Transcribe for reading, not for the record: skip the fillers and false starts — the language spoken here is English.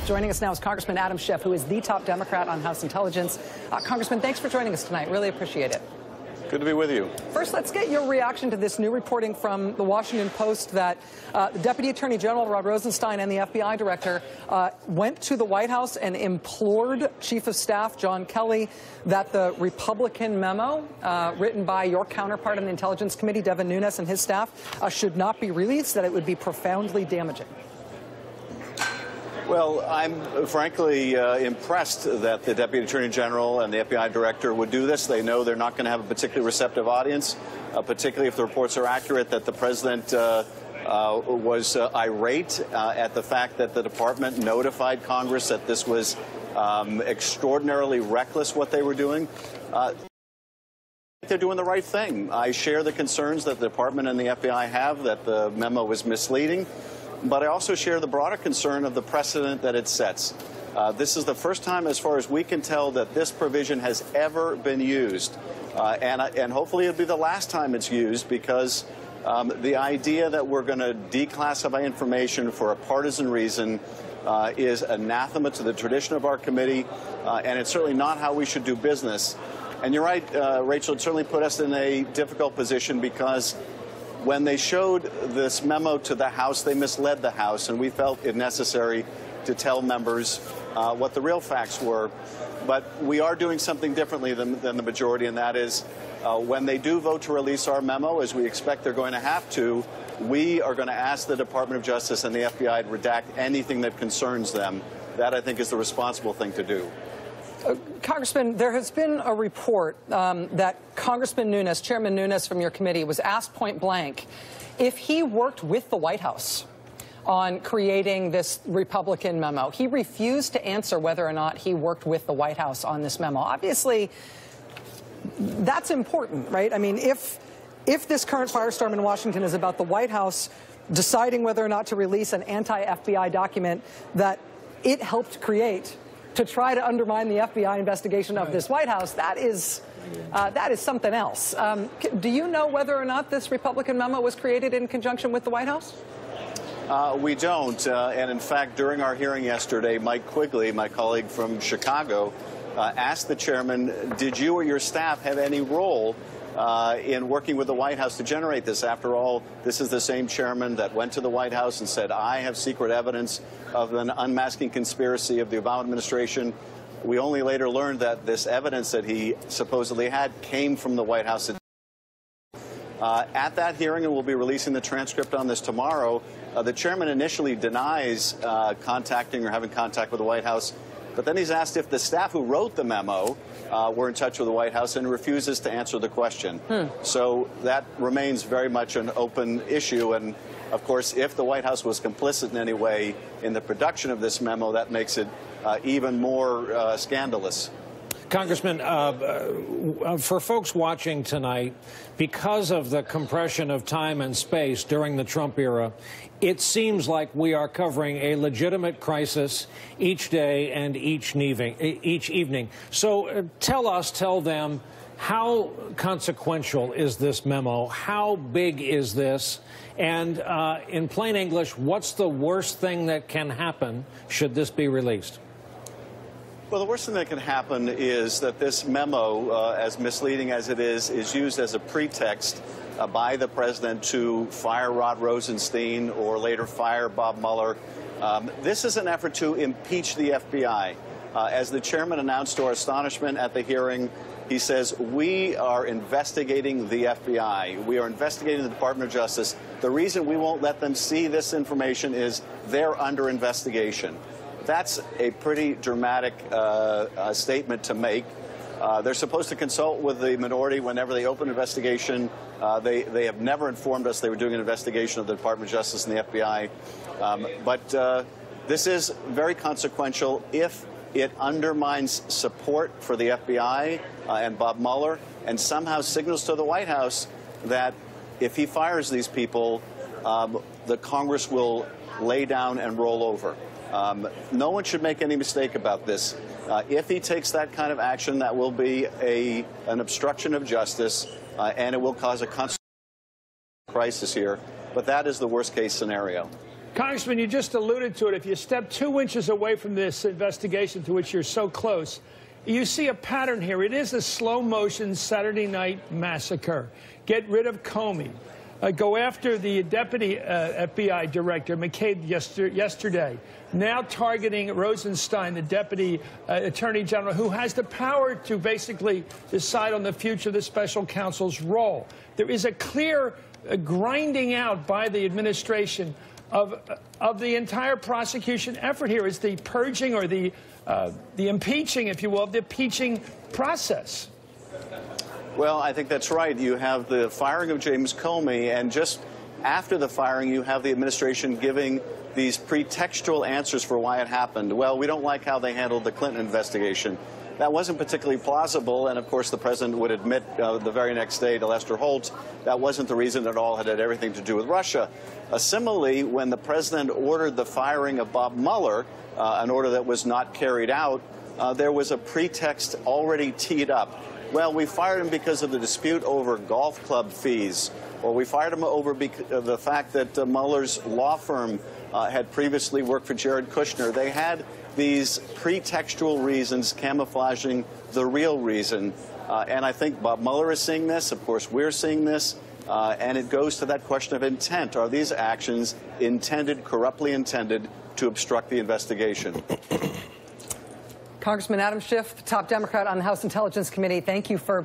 Joining us now is Congressman Adam Schiff, who is the top Democrat on House Intelligence. Congressman, thanks for joining us tonight. Really appreciate it. Good to be with you. First, let's get your reaction to this new reporting from the Washington Post that the Deputy Attorney General Rod Rosenstein and the FBI director went to the White House and implored Chief of Staff John Kelly that the Republican memo written by your counterpart on the Intelligence Committee, Devin Nunes, and his staff should not be released, that it would be profoundly damaging. Well, I'm frankly impressed that the Deputy Attorney General and the FBI Director would do this. They know they're not going to have a particularly receptive audience, particularly if the reports are accurate that the President was irate at the fact that the Department notified Congress that this was extraordinarily reckless what they were doing. They're doing the right thing. I share the concerns that the Department and the FBI have that the memo was misleading. But I also share the broader concern of the precedent that it sets. This is the first time, as far as we can tell, that this provision has ever been used. And hopefully it'll be the last time it's used, because the idea that we're going to declassify information for a partisan reason is anathema to the tradition of our committee, and it's certainly not how we should do business. And you're right, Rachel, it certainly put us in a difficult position, because when they showed this memo to the House, they misled the House, and we felt it necessary to tell members what the real facts were. But we are doing something differently than the majority, and that is when they do vote to release our memo, as we expect they're going to have to, we are going to ask the Department of Justice and the FBI to redact anything that concerns them. That, I think, is the responsible thing to do. Congressman, there has been a report that Congressman Nunes, Chairman Nunes from your committee, was asked point blank if he worked with the White House on creating this Republican memo. He refused to answer whether or not he worked with the White House on this memo. Obviously, that's important, right? I mean, if this current firestorm in Washington is about the White House deciding whether or not to release an anti-FBI document that it helped create to try to undermine the FBI investigation of this White House, that is something else. Do you know whether or not this Republican memo was created in conjunction with the White House? We don't. And in fact, during our hearing yesterday, Mike Quigley, my colleague from Chicago, asked the chairman, did you or your staff have any role in working with the White House to generate this? After all, this is the same chairman that went to the White House and said, I have secret evidence of an unmasking conspiracy of the Obama administration. We only later learned that this evidence that he supposedly had came from the White House. At that hearing, and we'll be releasing the transcript on this tomorrow, the chairman initially denies contacting or having contact with the White House, but then he's asked if the staff who wrote the memo were in touch with the White House, and refuses to answer the question. So that remains very much an open issue. And of course, if the White House was complicit in any way in the production of this memo, that makes it even more scandalous. Congressman, for folks watching tonight, because of the compression of time and space during the Trump era, it seems like we are covering a legitimate crisis each day and each evening. So tell them, how consequential is this memo? How big is this? And in plain English, what's the worst thing that can happen should this be released? Well, the worst thing that can happen is that this memo, as misleading as it is used as a pretext by the president to fire Rod Rosenstein or later fire Bob Mueller. This is an effort to impeach the FBI. As the chairman announced to our astonishment at the hearing, he says, we are investigating the FBI. We are investigating the Department of Justice. The reason we won't let them see this information is they're under investigation. That's a pretty dramatic statement to make. They're supposed to consult with the minority whenever they open an investigation. They have never informed us they were doing an investigation of the Department of Justice and the FBI. But this is very consequential if it undermines support for the FBI and Bob Mueller, and somehow signals to the White House that if he fires these people, the Congress will lay down and roll over. No one should make any mistake about this. If he takes that kind of action, that will be an obstruction of justice, and it will cause a constitutional crisis here. But that is the worst-case scenario. Congressman, you just alluded to it. If you step 2 inches away from this investigation to which you're so close, you see a pattern here. It is a slow-motion Saturday night massacre. Get rid of Comey. Go after the deputy FBI director, McCabe, yesterday. Now targeting Rosenstein, the deputy attorney general, who has the power to basically decide on the future of the special counsel's role. There is a clear grinding out by the administration of the entire prosecution effort here. Is the purging or the impeaching, if you will, the impeaching process. Well, I think that's right. You have the firing of James Comey, and just after the firing, you have the administration giving these pretextual answers for why it happened. Well, we don't like how they handled the Clinton investigation. That wasn't particularly plausible, and of course the president would admit the very next day to Lester Holt that wasn't the reason at all. It had everything to do with Russia. Similarly, when the president ordered the firing of Bob Mueller, an order that was not carried out, there was a pretext already teed up. Well, we fired him because of the dispute over golf club fees, or we fired him over the fact that Mueller's law firm had previously worked for Jared Kushner. They had these pretextual reasons camouflaging the real reason. And I think Bob Mueller is seeing this. Of course, we're seeing this. And it goes to that question of intent. Are these actions intended, corruptly intended, to obstruct the investigation? Congressman Adam Schiff, top Democrat on the House Intelligence Committee, thank you for